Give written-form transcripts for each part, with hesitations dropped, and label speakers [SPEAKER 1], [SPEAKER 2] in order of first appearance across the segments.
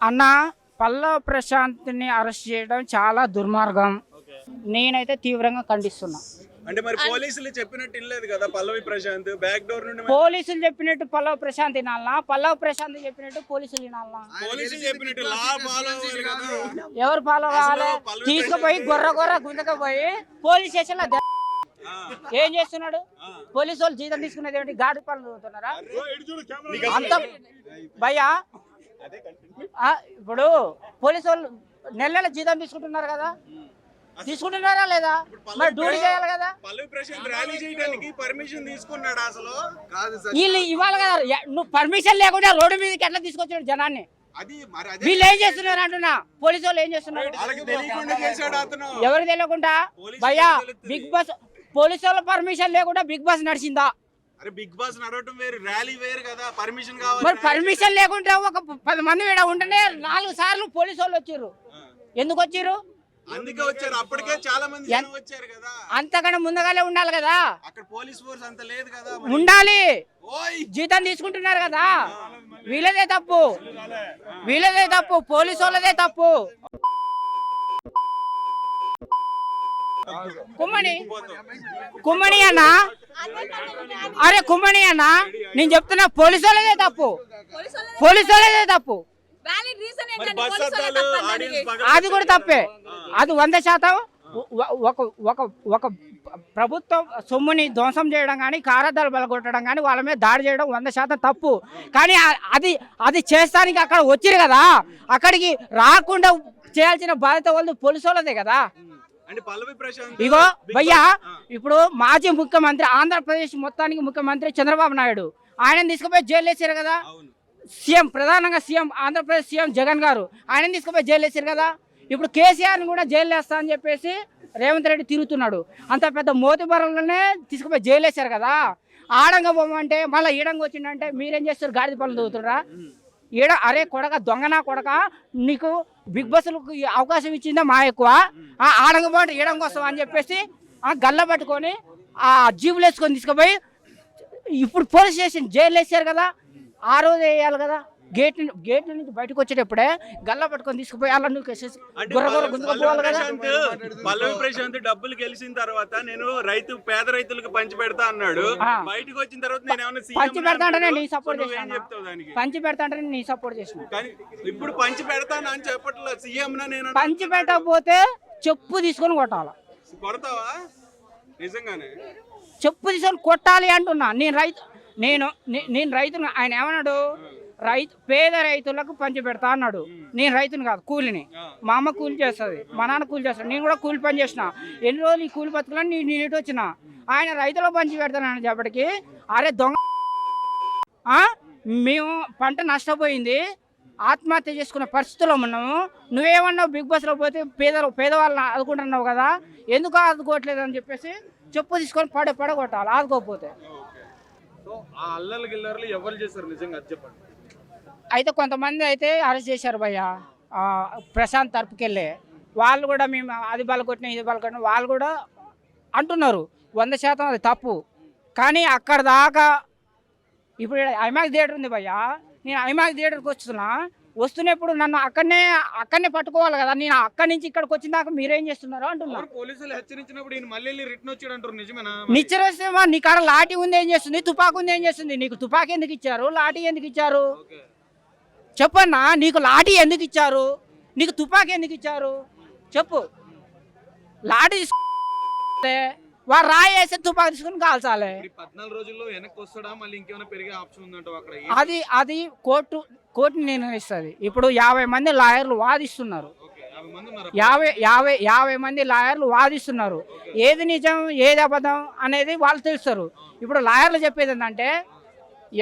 [SPEAKER 1] అన్న పల్లవి ప్రశాంత్ని అరెస్ట్ చేయడం చాలా దుర్మార్గం. నేనైతే తీవ్రంగా ఖండిస్తున్నా.
[SPEAKER 2] అంటే మరి పోలీసులు చెప్పినట్టు ఇనలేదు కదా పల్లవి ప్రశాంత్ బ్యాక్ డోర్ నుండి
[SPEAKER 1] పోలీసులు చెప్పినట్టు పల్లవి ప్రశాంత్ వినాలనా, పల్లవి ప్రశాంత్ చెప్పినట్టు పోలీసులు వినాలనా?
[SPEAKER 2] పోలీసులు చెప్పినట్టు లా ఫాలో అవ్వాలి కదా.
[SPEAKER 1] ఎవరు ఫాలో కావాలి? తీసుకుపోయి గొర్ర గుంజకపోయి పోలీస్ స్టేషన్ లో ఏం చేస్తున్నాడు? పోలీసు వాళ్ళు జీతం తీసుకునేది ఏమిటి? గాడి పనులు చదువుతున్నారా అంత భయ్యా? ఇప్పుడు పోలీసు వాళ్ళు నెల జీతం తీసుకుంటున్నారు కదా, తీసుకుంటున్నారా లేదా? మరి డ్యూటీ చేయాలి కదా.
[SPEAKER 2] పల్లవి ప్రశాంత్ ర్యాలీ చేయడానికి పర్మిషన్ తీసుకున్నాడు అసలు
[SPEAKER 1] వీళ్ళు ఇవ్వాలి కదా. నువ్వు పర్మిషన్ లేకుండా రోడ్డు మీదకి ఎట్లా తీసుకొచ్చాడు జనాన్ని? వీళ్ళు ఏం చేస్తున్నారు అంటున్నా? పోలీసు వాళ్ళు ఏం చేస్తున్నారు? ఎవరికి తెలియకుండా భయ్యా? బిగ్ బాస్ పోలీసు వాళ్ళ పర్మిషన్ లేకుండా బిగ్ బాస్ నడిచిందా?
[SPEAKER 2] బిగ్ బాస్ నడవటం వేరు, ర్యాలీ వేరు కదా. పర్మిషన్ కావాలి.
[SPEAKER 1] మరి పర్మిషన్ లేకుండా ఒక 10 మంది ఈడ ఉంటేనే 4 సార్లు పోలీసు వాళ్ళు వచ్చారు. ఎందుకు వచ్చారు?
[SPEAKER 2] అందుకే వచ్చారు. అప్పటికే చాలా మంది వచ్చారు కదా.
[SPEAKER 1] అంతకన్నా ముందుగానే ఉండాలి కదా.
[SPEAKER 2] అక్కడ పోలీస్ ఫోర్స్ అంత లేదు కదా.
[SPEAKER 1] ఉండాలి. జీతం తీసుకుంటున్నారు కదా. వీళ్ళదే తప్పు, వీళ్ళదే తప్పు, పోలీసు వాళ్ళదే తప్పు. కుమ్మని అన్న, అరే కుమ్మని అన్న, నేను చెప్తున్నా పోలీసు వాళ్ళదే తప్పు, పోలీసు వాళ్ళదే తప్పు. అది కూడా తప్పే. అది 100% ఒక ప్రభుత్వం సొమ్ముని ధ్వంసం చేయడం కానీ, కారద్దాలు బలగొట్టడం కానీ, వాళ్ళ మీద దాడి చేయడం 100% తప్పు. కానీ అది చేస్తానికి అక్కడ వచ్చిరు కదా, అక్కడికి రాకుండా చేయాల్సిన బాధ్యత వాళ్ళు పోలీసు వాళ్ళదే కదా. ఇగో భయ్యా, ఇప్పుడు మాజీ ముఖ్యమంత్రి, ఆంధ్రప్రదేశ్ మొత్తానికి ముఖ్యమంత్రి చంద్రబాబు నాయుడు, ఆయన తీసుకుపోయి జైలు వేసారు కదా. సీఎం, ప్రధానంగా సీఎం, ఆంధ్రప్రదేశ్ సీఎం జగన్ గారు, ఆయన తీసుకుపోయి జైలు వేసారు కదా. ఇప్పుడు కేసీఆర్ని కూడా జైలు వేస్తా అని చెప్పేసి రేవంత్ రెడ్డి తిరుగుతున్నాడు. అంత పెద్ద మోతిబరంలోనే తీసుకుపోయి జైలు వేసారు కదా. ఆడంగా పోమంటే మళ్ళీ ఈడంగా వచ్చిందంటే మీరేం చేస్తారు? గాడిద పనులు చదువుతున్నారా? అరే కొడక, దొంగనా కొడక, నీకు బిగ్ బాస్లకు అవకాశం ఇచ్చిందా మా ఎక్కువ? ఆడంగా పోంటే ఈడంగా వస్తాం అని చెప్పేసి గల్ల పట్టుకొని ఆ జీబులు వేసుకొని తీసుకుపోయి ఇప్పుడు పోలీస్ స్టేషన్ జైలు వేసారు కదా. ఆ రోజు వేయాలి కదా. గేట్ నుంచి బయటకు వచ్చేటప్పుడే గల్ల పట్టుకొని తీసుకుపోయి అలా గుంజుకోవాలి కదా.
[SPEAKER 2] పల్లవి ప్రశాంత్ డబ్బులు గెలిచిన తర్వాత నేను పేద రైతులకు పంచి పెడతా అన్నాడు. బయటకు వచ్చిన తర్వాత నేను
[SPEAKER 1] పంచి పెడతా అంటే నీ సపోర్ట్ చేసిన, పంచి పెడతా అంటే నీ సపోర్ట్ చేసిన.
[SPEAKER 2] ఇప్పుడు పంచి పెడతాను అని చెప్పట్లేదు సీఎం. నేను
[SPEAKER 1] పంచి పెట్టకపోతే చెప్పు తీసుకొని కొట్టాలి.
[SPEAKER 2] కొడతావా? నిజంగానే
[SPEAKER 1] చెప్పు తీసుకొని కొట్టాలి అంటున్నా. నేను రైతును. ఆయన ఏమన్నాడు? పేద రైతులకు పంచి పెడతా అన్నాడు. నేను రైతును కాదు, కూలిని. మా అమ్మ కూలి చేస్తుంది, మా నాన్న కూలి చేస్తాడు, నేను కూడా కూలి పని చేసిన. ఎన్ని రోజులు ఈ కూలి బతుకులని నేను ఇటు వచ్చిన. ఆయన రైతులకు పంచి పెడతానని చెప్పటికి అరే దొంగ, మేము పంట నష్టపోయింది, ఆత్మహత్య చేసుకున్న పరిస్థితుల్లో ఉన్నాము. నువ్వేమన్నావు? బిగ్ బాస్లో పోతే పేదవాళ్ళని ఆదుకుంటున్నావు కదా, ఎందుకు ఆదుకోవట్లేదు అని చెప్పేసి చెప్పు తీసుకొని పడగొట్టాలి ఆదుకోకపోతే. అయితే కొంతమంది అయితే అరెస్ట్ చేశారు భయ్య, ప్రశాంత్ తరపుకెళ్ళి. వాళ్ళు కూడా మేము అది బలకొట్టినా ఇది బలకొట్టినా వాళ్ళు కూడా అంటున్నారు. 100% అది తప్పు. కానీ అక్కడ దాకా ఇప్పుడు ఐమాక్స్ థియేటర్ ఉంది భయ్య, నేను ఐమాక్స్ థియేటర్కి వస్తున్నప్పుడు నన్ను అక్కడనే పట్టుకోవాలి కదా. నేను అక్కడి నుంచి ఇక్కడికి వచ్చిన దాకా మీరేం చేస్తున్నారు అంటున్నారు.
[SPEAKER 2] పోలీసులు హెచ్చరించినప్పుడు
[SPEAKER 1] నిచ్చెన వస్తే నీ కాడ లాఠీ ఉంది ఏం చేస్తుంది, తుపాకు ఉంది ఏం చేస్తుంది? నీకు తుపాకీ ఎందుకు ఇచ్చారు? లాఠీ ఎందుకు ఇచ్చారు? చెప్పన్నా, నీకు లాఠీ ఎందుకు ఇచ్చారు? నీకు తుపాకీ ఎందుకు ఇచ్చారు? చెప్పు. లాఠీ వాడు రాయేసి తుపాకీ తీసుకుని కాల్చాలి.
[SPEAKER 2] 14 రోజుల్లో వెనక్కి వస్తాడా? మళ్ళీ ఇంకేమైనా పెరిగే ఆప్షన్ ఉందంట అక్కడ?
[SPEAKER 1] అది కోర్టు నిర్ణయిస్తుంది. ఇప్పుడు 50 మంది లాయర్లు వాదిస్తున్నారు. 50 మంది లాయర్లు వాదిస్తున్నారు. ఏది నిజం ఏది అబద్ధం అనేది వాళ్ళు తెలుస్తారు. ఇప్పుడు లాయర్లు చెప్పేది ఏంటంటే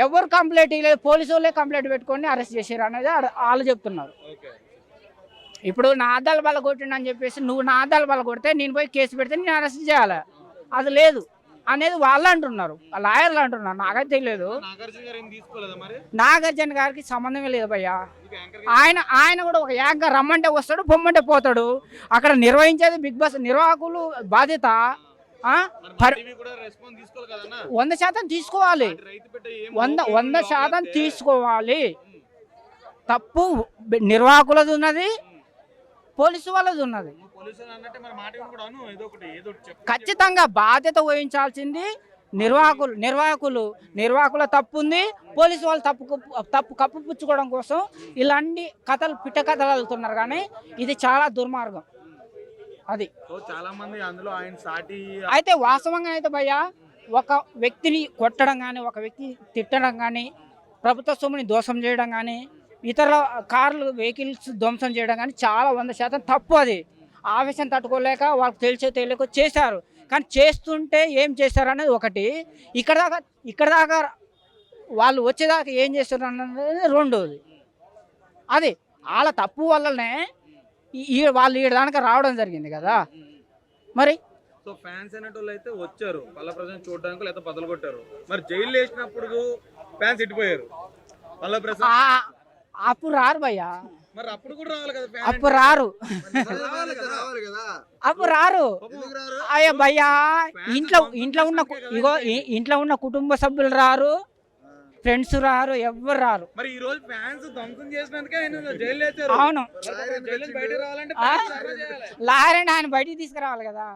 [SPEAKER 1] ఎవరు కంప్లైంట్ ఇవ్వలేదు, పోలీసు వాళ్ళే కంప్లైంట్ పెట్టుకొని అరెస్ట్ చేశారు అనేది వాళ్ళు చెప్తున్నారు. ఇప్పుడు నా అద్దాలు బల కొట్టిండని చెప్పేసి నువ్వు నా అద్దాలు బల కొడితే నేను పోయి కేసు పెడితే నేను అరెస్ట్ చేయాలి, అది లేదు అనేది వాళ్ళు అంటున్నారు, లాయర్లు అంటున్నారు. నాకైతే తెలియదు. నాగార్జున గారికి సంబంధమే లేదు భయ్యా. ఆయన కూడా ఒక యాంకర్ రమ్మంటే వస్తాడు, పొమ్మంటే పోతాడు. అక్కడ నిర్వహించేది బిగ్ బాస్ నిర్వాహకులు బాధ్యత.
[SPEAKER 2] రెస్పాన్స్
[SPEAKER 1] 100% తీసుకోవాలి, 100% తీసుకోవాలి. తప్పు నిర్వాహకులది ఉన్నది, పోలీసు వాళ్ళది ఉన్నది. ఖచ్చితంగా బాధ్యత వహించాల్సింది నిర్వాహకుల తప్పు ఉంది. పోలీసు వాళ్ళు తప్పు కప్పిపుచ్చుకోవడం కోసం ఇలాంటి పిట్ట కథలు వెళ్తున్నారు. కానీ ఇది చాలా దుర్మార్గం. అది
[SPEAKER 2] చాలా మంది అందులో ఆయన సాటి
[SPEAKER 1] అయితే వాస్తవంగా అయితే భయ్యా, ఒక వ్యక్తిని కొట్టడం కానీ, ఒక వ్యక్తి తిట్టడం కానీ, ప్రభుత్వ సొమ్ముని దోషం చేయడం కానీ, ఇతర కార్లు వెహికల్స్ ధ్వంసం చేయడం కానీ చాలా 100% తప్పు. అది ఆవేశం తట్టుకోలేక వాళ్ళకి తెలియక చేశారు. కానీ చేస్తుంటే ఏం చేశారు అనేది ఒకటి, ఇక్కడ దాకా వాళ్ళు వచ్చేదాకా ఏం చేస్తారు అన్నది రెండోది. అది వాళ్ళ తప్పు వల్లనే వాళ్ళు ఈ దానికి రావడం జరిగింది కదా. మరి
[SPEAKER 2] సో ఫ్యాన్స్ అనేటోళ్ళు అయితే వచ్చారు పల్ల ప్రజలను చూడడానికి, లేదా బదులు కొట్టారు. మరి జైలు వేసినప్పుడు ఫ్యాన్స్ ఇట్టిపోయారు. పల్ల ప్రజలు
[SPEAKER 1] అప్పుడు రారు భయ్యా,
[SPEAKER 2] మరి అప్పుడు కూడా రావాలి కదా,
[SPEAKER 1] అప్పుడు రారు, అప్పుడు రారు. అయ్యా భయ్యా, ఇంట్లో ఉన్న కుటుంబ సభ్యులు రారు, ఫ్రెండ్స్ రారు, ఎవ్వరు రారు.
[SPEAKER 2] మరి ఈ రోజు ఫ్యాన్స్ ధ్వంసం చేసినందుకే ఆయన జైలు వేశారు.
[SPEAKER 1] అవును,
[SPEAKER 2] బయట రావాలంటే
[SPEAKER 1] లాయర్ ఆయన బయటికి తీసుకురావాలి కదా.